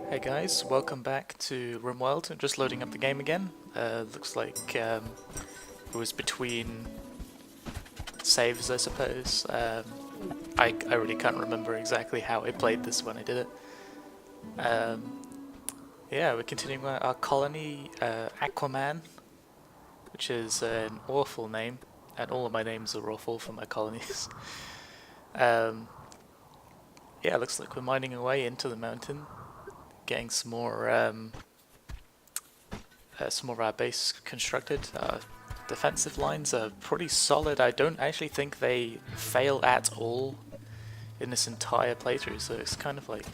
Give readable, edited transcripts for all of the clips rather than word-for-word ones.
Hey guys, welcome back to Rimworld. I'm just loading up the game again. Looks like it was between saves, I suppose. I really can't remember exactly how I played this when I did it. Yeah, we're continuing our colony, Aquaman, which is an awful name, and all of my names are awful for my colonies. Yeah, looks like we're mining our way into the mountain, getting some more of our base constructed. Defensive lines are pretty solid. I don't actually think they fail at all in this entire playthrough, so it's kind of like,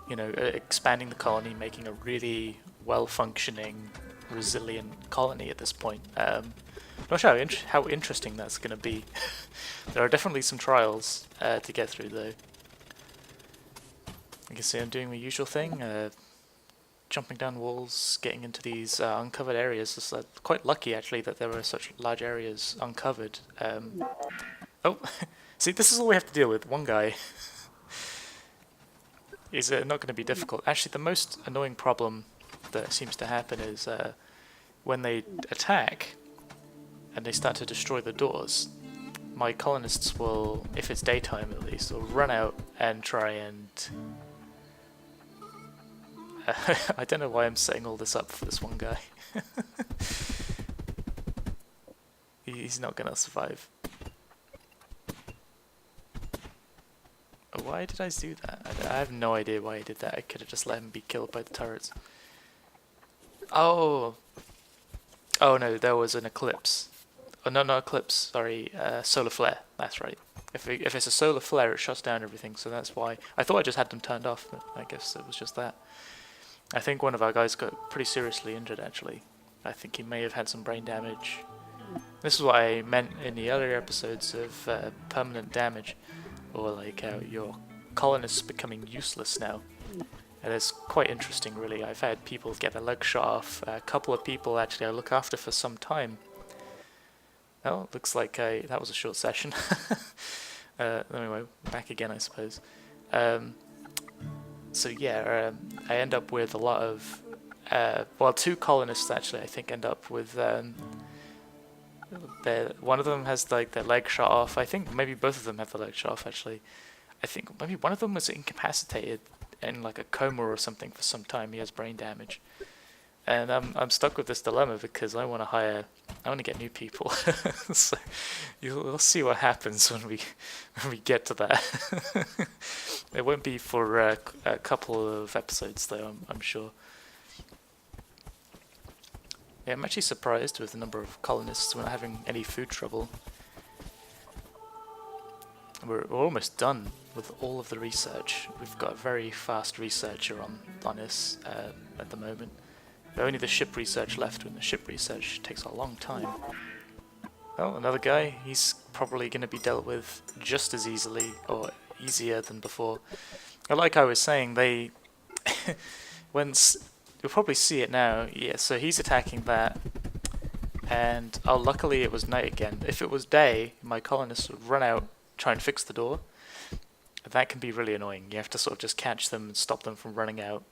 you know, expanding the colony, making a really well-functioning, resilient colony at this point. Not sure how interesting that's going to be. There are definitely some trials to get through, though. You can see I'm doing my usual thing, jumping down walls, getting into these uncovered areas. It's quite lucky, actually, that there were such large areas uncovered. Oh, see, this is all we have to deal with. One guy. Is not going to be difficult. Actually, the most annoying problem that seems to happen is when they attack and they start to destroy the doors, my colonists will, if it's daytime at least, will run out and try and... I don't know why I'm setting all this up for this one guy. He's not gonna survive. Why did I do that? I have no idea why I did that. I could have just let him be killed by the turrets. Oh! Oh no, there was an eclipse. Oh no, not eclipse, sorry, solar flare, that's right. If it's a solar flare, it shuts down everything, so that's why. I thought I just had them turned off, but I guess it was just that. I think one of our guys got pretty seriously injured, actually. I think he may have had some brain damage. This is what I meant in the earlier episodes of permanent damage, or like your colonists becoming useless now. And it's quite interesting, really. I've had people get their legs shot off. A couple of people, actually, I look after for some time. Oh, looks like that was a short session. Anyway, back again, I suppose. So yeah, I end up with a lot of, well, two colonists actually. I think end up with one of them has like their leg shot off. I think maybe both of them have their leg shot off actually. I think maybe one of them was incapacitated in like a coma or something for some time. He has brain damage, and I'm stuck with this dilemma because I want to get new people. So you'll see what happens when we get to that. It won't be for a couple of episodes though, I'm sure. Yeah, I'm actually surprised with the number of colonists. We're not having any food trouble. We're almost done with all of the research. We've got a very fast researcher on this at the moment. Only the ship research left, and the ship research takes a long time. Oh, another guy. He's probably going to be dealt with just as easily, or easier than before. Like I was saying, they... You'll probably see it now. Yeah, so he's attacking that. And, oh, luckily it was night again. If it was day, my colonists would run out, try and fix the door. That can be really annoying. You have to sort of just catch them and stop them from running out.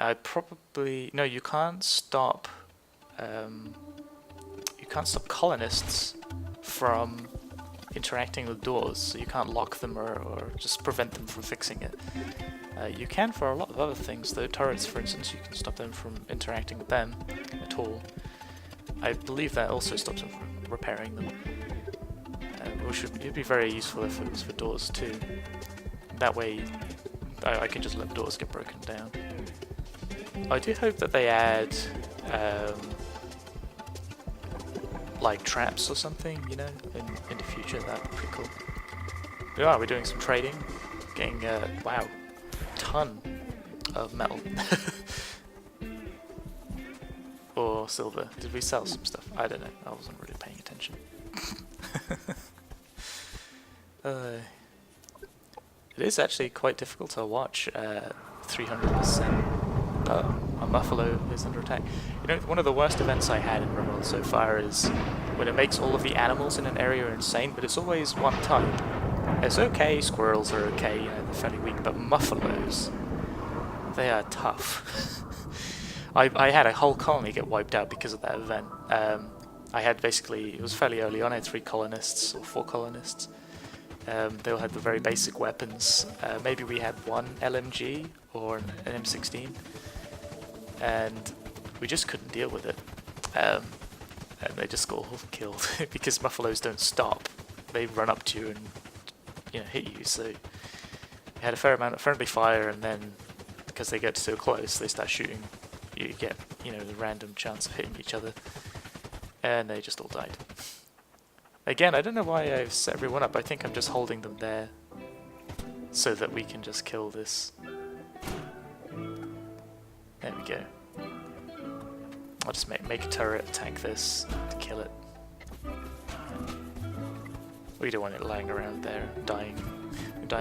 No, you can't stop colonists from interacting with doors, so you can't lock them or just prevent them from fixing it. You can for a lot of other things, though. Turrets, for instance, you can stop them from interacting with them at all. I believe that also stops them from repairing them, which would be very useful if it was for doors too. That way I can just let the doors get broken down. I do hope that they add like traps or something, you know, in the future. That'd be pretty cool. Yeah, we're doing some trading, getting wow, a ton of metal or silver. Did we sell some stuff? I don't know. I wasn't really paying attention. It is actually quite difficult to watch 300%. A buffalo is under attack. You know, one of the worst events I had in Rimworld so far is when it makes all of the animals in an area insane, but it's always one type. It's okay, squirrels are okay, you know, they're fairly weak, but buffaloes, They are tough. I had a whole colony get wiped out because of that event. I had basically, it was fairly early on, I had 3 colonists, or 4 colonists. They all had the very basic weapons. Maybe we had 1 LMG or an M16, and we just couldn't deal with it. And they just got all killed because buffaloes don't stop. They run up to you and, you know, hit you. So we had a fair amount of friendly fire, and then because they get so close, they start shooting. You get, you know, the random chance of hitting each other, and they just all died. Again, I don't know why I've set everyone up. I think I'm just holding them there so that we can just kill this. There we go. I'll just make a turret, attack this, to kill it. We don't want it lying around there, dying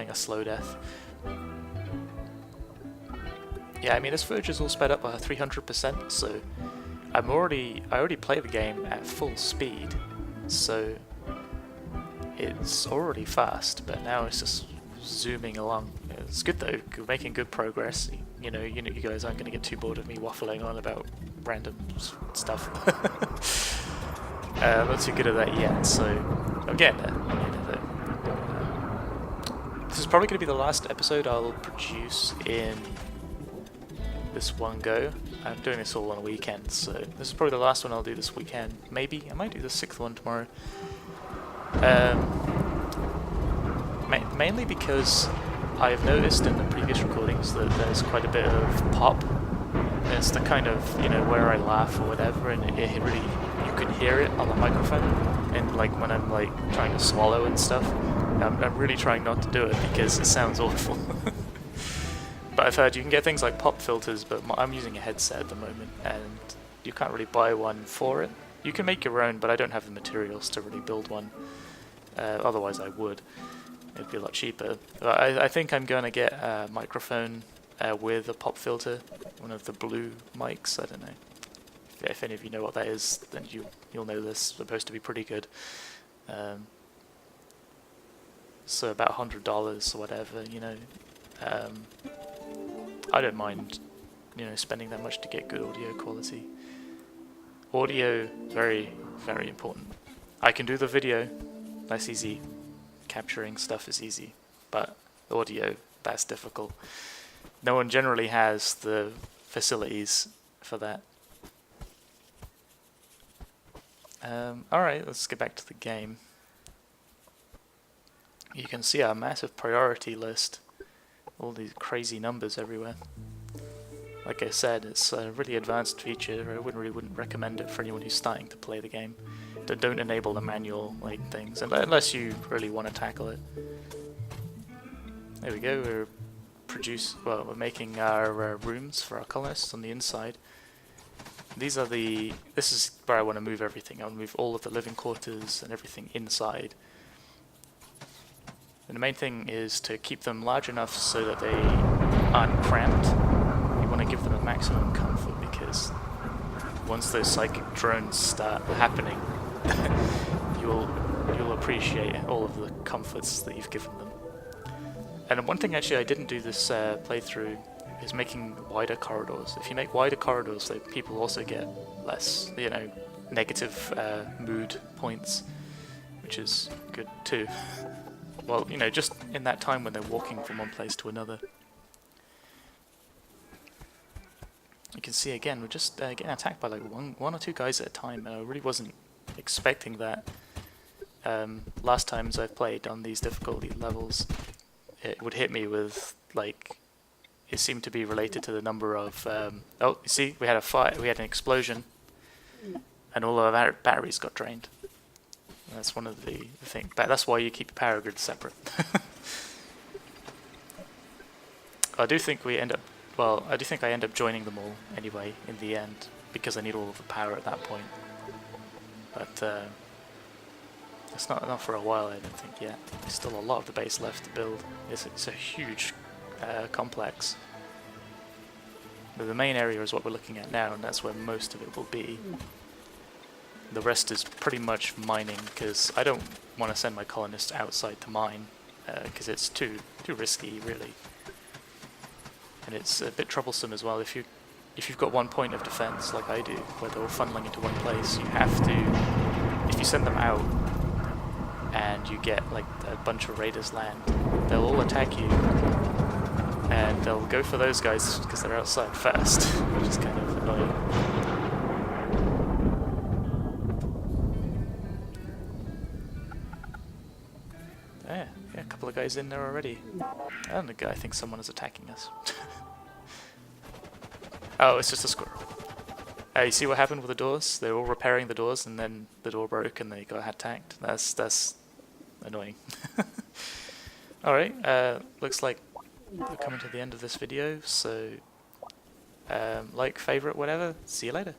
a slow death. Yeah, I mean, this footage is all sped up by 300%, so I already play the game at full speed, so it's already fast, but now it's just zooming along. It's good though, we're making good progress. You know, you guys aren't going to get too bored of me waffling on about random stuff. I'm not too good at that yet, so I'm getting there. This is probably going to be the last episode I'll produce in this one go. I'm doing this all on a weekend, so this is probably the last one I'll do this weekend. Maybe I might do the 6th one tomorrow. Mainly because I've noticed in the previous recordings that there's quite a bit of pop. It's the kind of, you know, where I laugh or whatever, and it really, you can hear it on the microphone, and like when I'm like trying to swallow and stuff, I'm really trying not to do it because it sounds awful. But I've heard you can get things like pop filters, but I'm using a headset at the moment, and you can't really buy one for it. You can make your own, but I don't have the materials to really build one. Otherwise I would. It'd be a lot cheaper. But I think I'm going to get a microphone with a pop filter, one of the blue mics. I don't know. If any of you know what that is, then you'll know this. It's supposed to be pretty good. So about $100 or whatever, you know. I don't mind, you know, spending that much to get good audio quality. Audio, very, very important. I can do the video, that's easy. Capturing stuff is easy, but audio, that's difficult. No one generally has the facilities for that. Alright, let's get back to the game. You can see our massive priority list. All these crazy numbers everywhere. Like I said, it's a really advanced feature. I wouldn't recommend it for anyone who's starting to play the game. Don't enable the manual like things unless you really want to tackle it. There we go. We're making our rooms for our colonists on the inside. This is where I want to move everything. I'll move all of the living quarters and everything inside. And the main thing is to keep them large enough so that they aren't cramped. You want to give them a maximum comfort, because once those psychic drones start happening, you'll appreciate all of the comforts that you've given them. And one thing actually I didn't do this playthrough is making wider corridors. If you make wider corridors, like, people also get less, you know, negative mood points, which is good too. Well, you know, just in that time when they're walking from one place to another. You can see again, we're just getting attacked by like one or two guys at a time, and I really wasn't expecting that. Last times I've played on these difficulty levels, it would hit me with, like, it seemed to be related to the number of, oh, you see, we had a fire, we had an explosion, and all of our batteries got drained. That's one of the things. That's why you keep your power grid separate. I do think I end up joining them all anyway in the end, because I need all of the power at that point. But it's not for a while, I don't think yet. There's still a lot of the base left to build. It's a huge complex. But the main area is what we're looking at now, and that's where most of it will be. The rest is pretty much mining, because I don't want to send my colonists outside to mine, because it's too risky, really. and it's a bit troublesome as well. If you've got one point of defense like I do, where they're all funneling into one place, you have to, if you send them out and you get like a bunch of raiders land, they'll all attack you, and they'll go for those guys because they're outside first, which is kind of annoying. Yeah, a couple of guys in there already. And the guy thinks someone is attacking us. Oh, it's just a squirrel. You see what happened with the doors? They were all repairing the doors, and then the door broke, and they got attacked. That's annoying. All right. Looks like we're coming to the end of this video. So, like, favorite, whatever. See you later.